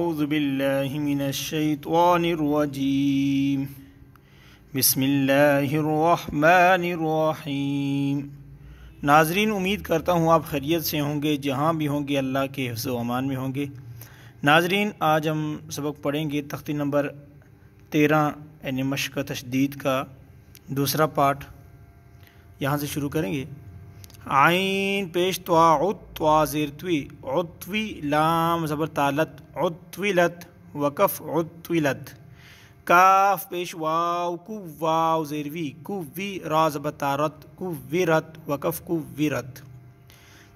اعوذ باللہ من الشیطان الرجیم بسم اللہ الرحمن الرحیم۔ ناظرین، امید کرتا ہوں آپ خیریت سے ہوں گے، جہاں بھی ہوں گے اللہ کے حفظ و امان میں ہوں گے۔ ناظرین، آج ہم سبق پڑھیں گے تختی نمبر 13 یعنی مشق تشدید کا دوسرا پارٹ۔ یہاں سے شروع کریں گے۔ عین پیش توا عطوا زیر توی عطوی لام زبر تالت عطولت وقف عطولت کاف پیش واو کو واو زیر وی کووی را زبر تارت کوویرت وقف کوویرت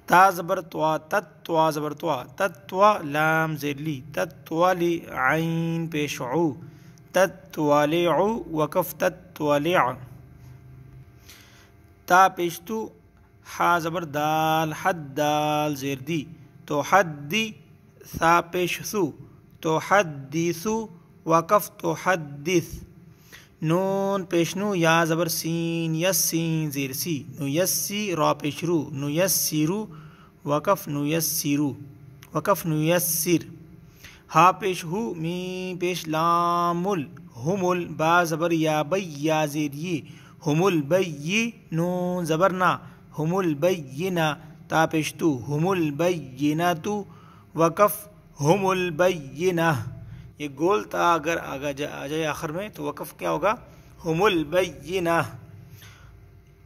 تا زبر توا تتوا زبر توا تتوا لام زیر لی تتوالی عین پیش عو تتوالع وقف تتوالع تا پیش تو حا زبر دال حد دال زیر دی تو حدی ثا پیش ثو تو حدیثو وقف تو حدث نون پیش نو یا زبر سین یس سین زیر سی نو یسی را پیش رو نو یسیرو وقف نو یسیرو وقف نو یسیر ہا پیش ہو می پیش لامل ہمل با زبر یا بی یا زیر یہ ہمل بی نون زبر نا ہم البینہ تا پیشتو ہم البینۃ وقف ہم البینہ۔ یہ گول تا اگر آ جائے آخر میں تو وقف کیا ہوگا؟ ہم البینہ۔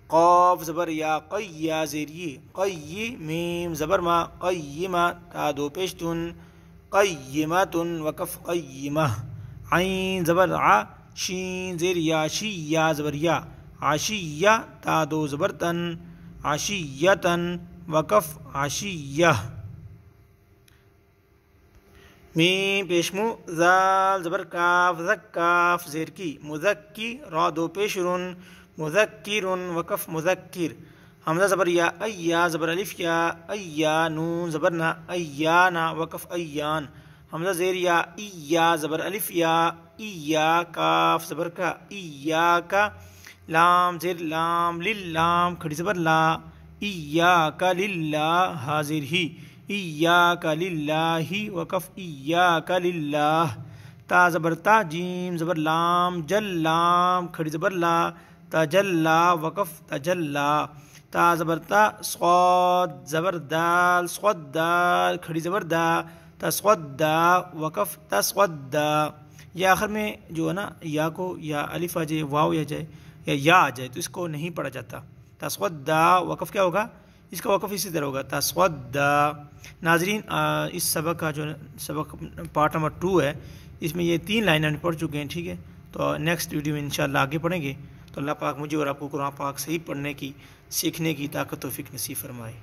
قاف زبر یا قی یا زیری قی میم زبر ما قیمہ تا دو پیشتن قیمۃ وقف قیمہ۔ عین زبر ع شین زیر یا شی یا زبر یا عشیہ تا دو زبر تن عشیتن وقف عشیہ۔ میم پیشمو زال زبر کاف زکاف زیر کی مذکی را دو پیشرن مذکرن وقف مذکر۔ حمزہ زبر یا ایا زبر الف یا ایا نون زبر نا ایانا وقف ایان۔ حمزہ زیر یا ایا زبر الف یا ایا کاف زبر کا ایا کا لام زیر لام للام کھڑی زبر لا ایاک للہ حاضر ہی ایاک للہ وقف ایاک للہ۔ تا زبر تا جیم زبر لام جل لام کھڑی زبر لا تجلا وقف تجلا۔ تا زبر تا صاد زبر دال صد دال کھڑی زبر دا تصدا وقف تصدا۔ یہ آخر میں جو ہے نا یا کو یا الف آ جائے واو آ جائے یا آ جائے تو اس کو نہیں پڑھا جاتا۔ تصدا وقف کیا ہوگا؟ اس کا وقف اسی طرح ہوگا تصدا۔ ناظرین، اس سبق کا جو سبق پارٹ نمبر 2 ہے، اس میں یہ 3 لائنیں ہم پڑھ چکے ہیں، ٹھیک ہے؟ تو نیکسٹ ویڈیو میں انشاءاللہ آگے پڑھیں گے۔ تو اللہ پاک مجھے اور آپ کو قرآن پاک صحیح پڑھنے کی، سیکھنے کی طاقت و توفیق نصیب فرمائے۔